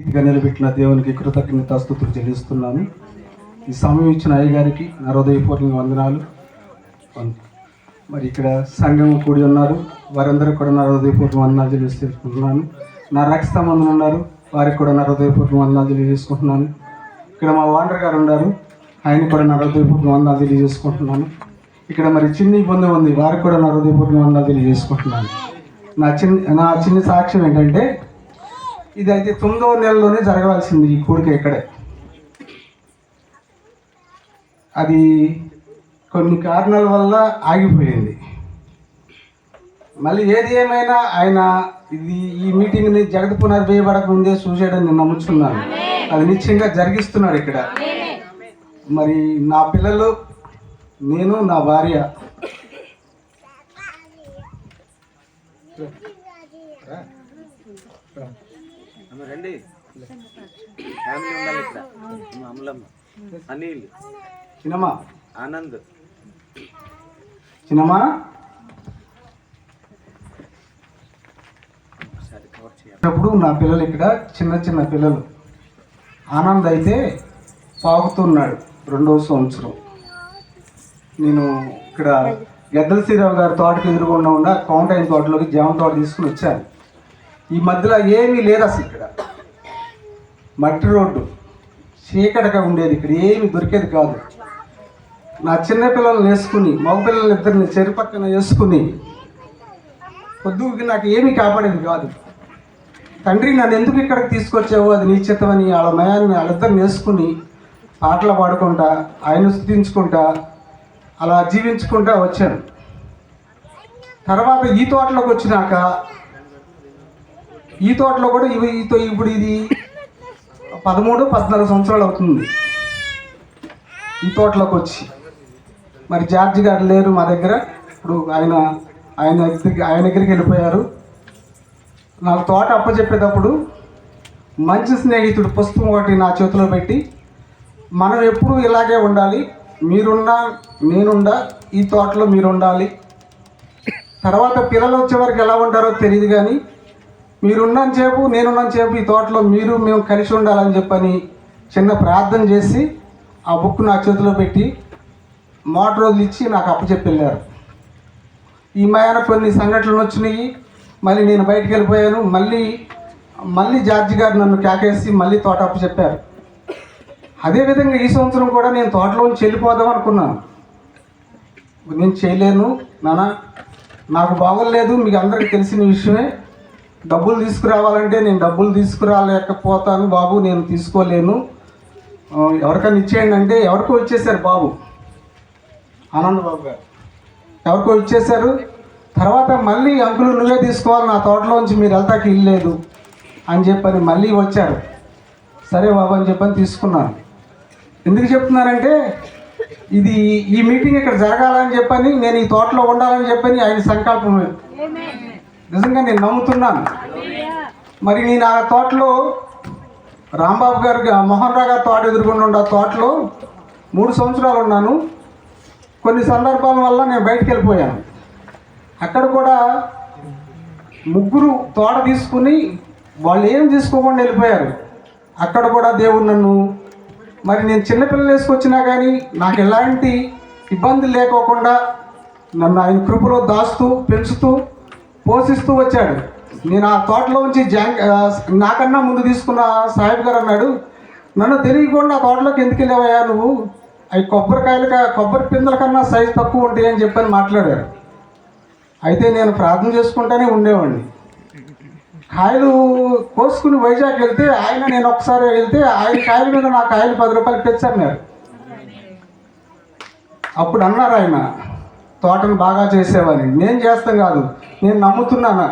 గా నిలబెట్టిన దేవునికి కృతజ్ఞతాస్తుతులు చెల్లిస్తున్నాను. ఈ సమయం ఇచ్చిన అయ్యగారికి నా హృదయపూర్వక వందనాలు. మరి ఇక్కడ సంఘం కూడి ఉన్నారు, వారందరూ కూడా నా హృదయపూర్వక వందనాలు చెల్లిస్తున్నాను. నా రక్త సంబంధం ఉన్నారు, వారికి కూడా నా హృదయపూర్వక వందనాలు తెలియజేసుకుంటున్నాను. ఇక్కడ మా వాండర్ గారు ఉన్నారు, ఆయన కూడా నా హృదయపూర్వక వందనాలు తెలియజేసుకుంటున్నాను. ఇక్కడ మరి చిన్ని బంధువు ఉంది, వారికి కూడా నా హృదయపూర్వక వందనాలు తెలియజేసుకుంటున్నాను. నా చిన్న సాక్ష్యం ఏంటంటే, ఇది అయితే 9వ నెలలోనే జరగవలసింది ఈ కూడిక ఇక్కడే. అది కొన్ని కారణాల వల్ల ఆగిపోయింది. మళ్ళీ ఏది ఏమైనా ఆయన ఈ మీటింగ్ని జగతి పునర్వేయబడక ముందే చూసాడని నేను నమ్ముతున్నాను. అది నిశ్చయంగా జరిగిస్తున్నాడు ఇక్కడ. మరి నా పిల్లలు, నేను, నా భార్య రండి, ఫ్యామిలీ ఉండాలి ఇక్కడ. అమలమ్మ, అనిల్, చిన్నమ్మా, ఆనంద్, చిన్నమ్మా. అప్పుడు నా పిల్లలు ఇక్కడ చిన్న పిల్లలు. ఆనంద్ అయితే పాకుతున్నాడు 2వ సంవత్సరం. నేను ఇక్కడ గద్దల శ్రీరావు గారి తోటకి ఎదురుగుండా ఉన్న కౌంటైన్ తోటలోకి జామ తోట తీసుకుని వచ్చాను. ఈ మధ్యలో ఏమీ లేదు అసలు. ఇక్కడ మట్టి రోడ్డు, చీకటిగా ఉండేది, ఇక్కడ ఏమీ దొరికేది కాదు. నా చిన్న పిల్లల్ని వేసుకుని, మగ పిల్లల్ని ఇద్దరిని చెరు పక్కన వేసుకుని పొద్దుకి నాకు ఏమీ కాపాడేది కాదు. తండ్రి, నన్ను ఎందుకు ఇక్కడికి తీసుకొచ్చావు, అది నీ చిత్తమని వాళ్ళ మయాన్ని వాళ్ళిద్దరిని వేసుకుని పాటలు పాడుకుంటా, ఆయన స్తుతించుకుంటా, అలా జీవించుకుంటా వచ్చాను. తర్వాత ఈ తోటలోకి వచ్చినాక, ఈ తోటలో కూడా ఇప్పుడు ఇది 13-14 సంవత్సరాలు అవుతుంది ఈ తోటలోకి వచ్చి. మరి జార్జి గారు లేరు మా దగ్గర. ఇప్పుడు ఆయన దగ్గరికి వెళ్ళిపోయారు. నాకు తోట అప్పచెప్పేటప్పుడు మంచి స్నేహితుడు పుస్తకం ఒకటి నా చేతిలో పెట్టి, మనం ఎప్పుడూ ఇలాగే ఉండాలి, మీరున్నా నేనుండా, ఈ తోటలో మీరు ఉండాలి, తర్వాత పిల్లలు వచ్చేవరకు ఎలా ఉంటారో తెలియదు, కానీ మీరున్నంత సేపు, నేనున్నంత సేపు ఈ తోటలో మేము కలిసి ఉండాలని చెప్పని చిన్న ప్రార్థన చేసి ఆ బుక్ నా చేతిలో పెట్టి మోటార్ రోజులు ఇచ్చి నాకు అప్పచెప్పి వెళ్ళారు. ఈ మయాన కొన్ని సంఘటనలు వచ్చినాయి. మళ్ళీ నేను బయటికి వెళ్ళిపోయాను. మళ్ళీ జార్జి గారు నన్ను కేకేసి మళ్ళీ తోట అప్పచెప్పారు. అదేవిధంగా ఈ సంవత్సరం కూడా నేను తోటలోంచి వెళ్ళిపోదాం అనుకున్నాను. నేను చేయలేను నాన్న, నాకు బాగోలేదు, మీకు అందరికీ తెలిసిన విషయమే. డబ్బులు తీసుకురావాలంటే నేను డబ్బులు తీసుకురాలేకపోతాను బాబు, నేను తీసుకోలేను, ఎవరికైనా ఇచ్చేయండి అంటే ఎవరికో ఇచ్చేశారు బాబు, ఆనంద్ బాబు గారు ఎవరికో ఇచ్చేశారు. తర్వాత మళ్ళీ అంకులు నువ్వే తీసుకోవాలి, నా తోటలోంచి మీరు వెళ్తాకి ఇల్లేదు అని చెప్పని మళ్ళీ వచ్చారు. సరే బాబు అని చెప్పని తీసుకున్నాను. ఎందుకు చెప్తున్నానంటే, ఈ మీటింగ్ ఇక్కడ జరగాలని చెప్పని, నేను ఈ తోటలో ఉండాలని చెప్పని ఆయన సంకల్పం. నిజంగా నేను నమ్ముతున్నాను. మరి నేను ఆ తోటలో రాంబాబు గారికి, మోహన్ రావు గారి తోట ఎదుర్కొండ తోటలో 3 సంవత్సరాలు ఉన్నాను. కొన్ని సందర్భాల వల్ల నేను బయటికి వెళ్ళిపోయాను. అక్కడ కూడా ముగ్గురు తోట తీసుకుని వాళ్ళు ఏం తీసుకోకుండా వెళ్ళిపోయారు. అక్కడ కూడా దేవుడు నన్ను, మరి నేను చిన్నపిల్లలు వేసుకొచ్చినా కానీ నాకు ఎలాంటి ఇబ్బందులు లేకోకుండా నన్ను ఆయన కృపలో దాస్తూ, పెంచుతూ, పోషిస్తూ వచ్చాడు. నేను ఆ తోటలో నుంచి నాకన్నా ముందు తీసుకున్న సాహిబ్ గారు అన్నాడు, నన్ను తెలియకుండా ఆ తోటలోకి ఎందుకు వెళ్ళావయ్యా నువ్వు, అవి కొబ్బరి పిందల కన్నా సైజు తక్కువ ఉంటాయి అని చెప్పని మాట్లాడారు. అయితే నేను ప్రార్థన చేసుకుంటూనే ఉండేవాడిని. కాయలు కోసుకుని వైజాగ్ వెళ్తే నేను ఒకసారి వెళ్తే ఆయన కాయల మీద నా కాయలు 10 రూపాయలు తెచ్చన్నారు. అప్పుడు అన్నారు ఆయన, తోటను బాగా చేసేవాడిని. నేను చేస్తాను కాదు, నేను నమ్ముతున్నాను,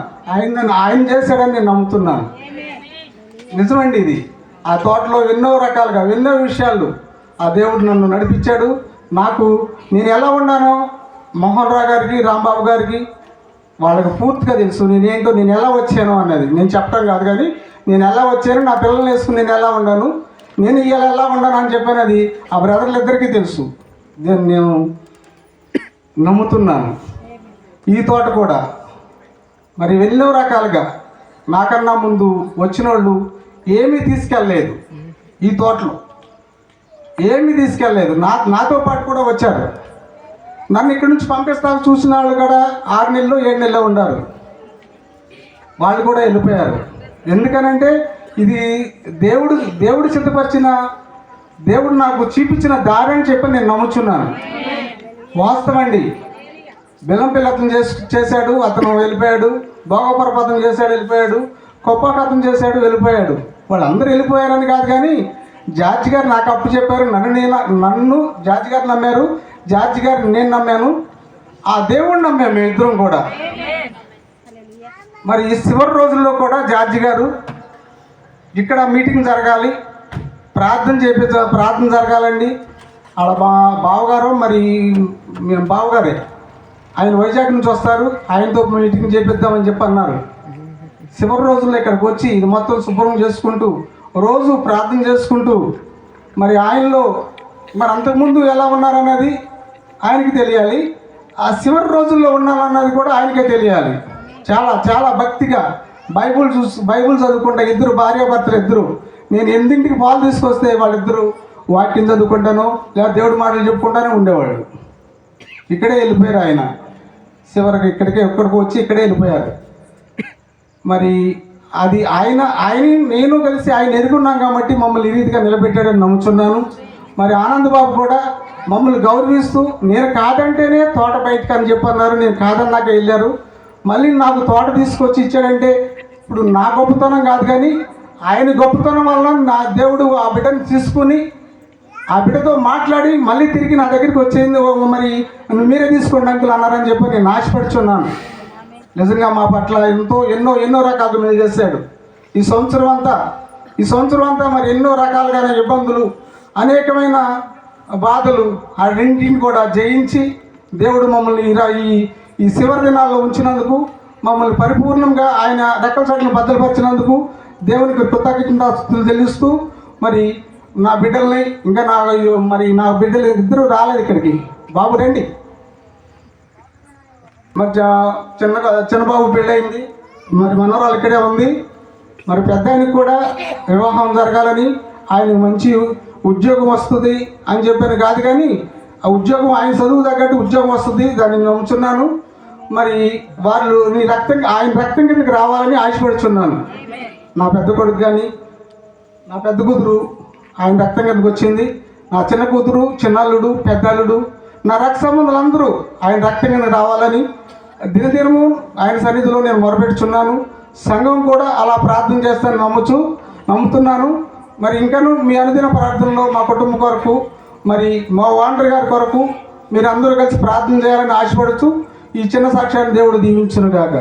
ఆయన చేశాడని నేను నమ్ముతున్నాను. నిజమండి ఇది. ఆ తోటలో ఎన్నో రకాలుగా ఎన్నో విషయాలు ఆ దేవుడు నన్ను నడిపించాడు. నేను ఎలా ఉన్నానో మోహన్ రావు గారికి, రాంబాబు గారికి వాళ్ళకి పూర్తిగా తెలుసు నేనేంటో, నేను ఎలా వచ్చాను అన్నది. నేను చెప్పడం కాదు, కానీ నేను ఎలా వచ్చాను, నా పిల్లల్ని వేసుకుని నేను ఎలా ఉన్నాను, నేను ఇవాళ ఎలా ఉన్నాను అని చెప్పినది ఆ బ్రదర్లు ఇద్దరికీ తెలుసు. నేను నమ్ముతున్నాను. ఈ తోట కూడా మరి ఎన్నో రకాలుగా నాకన్నా ముందు వచ్చిన వాళ్ళు ఏమీ తీసుకెళ్ళలేదు. ఈ తోటలో ఏమీ తీసుకెళ్ళలేదు. నాతో పాటు కూడా వచ్చారు. నన్ను ఇక్కడి నుంచి పంపిస్తాను చూసిన వాళ్ళు కూడా 6 నెలలు 7 నెలలు ఉన్నారు. వాళ్ళు కూడా వెళ్ళిపోయారు. ఎందుకనంటే ఇది దేవుడు సిద్ధపరిచిన, దేవుడు నాకు చూపించిన దారి అని చెప్పి నేను నమ్ముచున్నాను. వాస్తవం అండి. బెల్లంపల్లి అతను చేశాడు, అతను వెళ్ళిపోయాడు. భోగపరపతం చేశాడు, వెళ్ళిపోయాడు. కొప్పకథం చేశాడు, వెళ్ళిపోయాడు. వాళ్ళందరూ వెళ్ళిపోయారని కాదు, కానీ జార్జి గారు నాకు అప్పు చెప్పారు. నన్ను జార్జి గారు నమ్మారు, జార్జి గారు నేను నమ్మాను, ఆ దేవుడిని నమ్మాము మేము ఇద్దరం కూడా. మరి ఈ చివరి రోజుల్లో కూడా జార్జి గారు ఇక్కడ మీటింగ్ జరగాలి, ప్రార్థన జరగాలండి. వాళ్ళ బావగారు, మరి బావగారే ఆయన వైజాగ్ నుంచి వస్తారు, ఆయనతో మీటింగ్ చేపిద్దామని చెప్పి అన్నారు. చివరి రోజుల్లో ఇక్కడికి వచ్చి ఇది మొత్తం శుభ్రం చేసుకుంటూ, రోజు ప్రార్థన చేసుకుంటూ, మరి ఆయనలో మరి అంతకుముందు ఎలా ఉన్నారన్నది ఆయనకి తెలియాలి, ఆ చివరి రోజుల్లో ఉన్నారన్నది కూడా ఆయనకే తెలియాలి. చాలా చాలా భక్తిగా బైబుల్ చదువుకుంటా, ఇద్దరు భార్యాభర్తలు ఇద్దరు. నేను 8ంటికి పాలు తీసుకొస్తే వాళ్ళిద్దరూ వాక్యం చదువుకుంటానో లేదా దేవుడి మాటలు చెప్పుకుంటానే ఉండేవాళ్ళు. ఇక్కడే వెళ్ళిపోయారు ఆయన. చివరికి ఎక్కడికి వచ్చి ఇక్కడే వెళ్ళిపోయారు. మరి అది ఆయన నేను కలిసి ఆయన ఎరుగున్నాం కాబట్టి మమ్మల్ని ఈ రీతిగా నిలబెట్టాడని నమ్ముచున్నాను. మరి ఆనందబాబు కూడా మమ్మల్ని గౌరవిస్తూ, నేను కాదంటేనే తోట బయటకు అని చెప్పన్నారు, నేను కాదన్నాక వెళ్ళారు. మళ్ళీ నాకు తోట తీసుకొచ్చి ఇచ్చాడంటే ఇప్పుడు నా గొప్పతనం కాదు, కానీ ఆయన గొప్పతనం వల్ల నా దేవుడు ఆ బిడ్డను తీసుకుని ఆ బిడ్డతో మాట్లాడి మళ్ళీ తిరిగి నా దగ్గరికి వచ్చేది. మరి మీరే తీసుకోండి అంకుల్ అన్నారని చెప్పి నేను ఆశపడుచున్నాను. నిజంగా మా పట్ల ఎన్నో రకాలుగా మీరు చేశాడు. ఈ సంవత్సరం అంతా మరి ఎన్నో రకాలుగా ఇబ్బందులు, అనేకమైన బాధలు ఆ రెండింటిని కూడా జయించి దేవుడు మమ్మల్ని ఈ చివరి దినాల్లో ఉంచినందుకు, మమ్మల్ని పరిపూర్ణంగా ఆయన రెక్కల చాటును భద్రపరిచినందుకు దేవునికి కృతజ్ఞతాస్తుతులు చెల్లిస్తూ, మరి నా బిడ్డల్ని ఇంకా నా బిడ్డలు ఇద్దరు రాలేదు ఇక్కడికి. బాబు రండి. మరి చిన్నబాబు పెళ్ళయింది, మరి మనవరాలు ఇక్కడే ఉంది. మరి పెద్ద ఆయనకి కూడా వివాహం జరగాలని, ఆయనకు మంచి ఉద్యోగం వస్తుంది అని చెప్పాను కాదు, కానీ ఆ ఉద్యోగం ఆయన చదువు తగ్గట్టు ఉద్యోగం వస్తుంది, దాన్ని నమ్ముచున్నాను. మరి వాళ్ళు ఆయన రక్తం కిందకి రావాలని ఆశపడుచున్నాను. నా పెద్ద కొడుకు కానీ నా పెద్ద కూతురు ఆయన రక్తం కిందకి వచ్చింది. నా చిన్న కూతురు, చిన్నల్లుడు, పెద్దల్లుడు, నా రక్త సంబంధులందరూ ఆయన రక్తం కింద రావాలని దినదినము ఆయన సన్నిధిలో నేను మొరపెట్టుచున్నాను. సంఘం కూడా అలా ప్రార్థన చేస్తానని నమ్ముతున్నాను. మరి ఇంకను మీ అనుదిన ప్రార్థనలో మా కుటుంబం కొరకు, మరి మా ఓనర్ గారి కొరకు మీరు అందరూ కలిసి ప్రార్థన చేయాలని ఆశపడుతూ ఈ చిన్న సాక్ష్యాన్ని దేవుడు దీవించును గాక.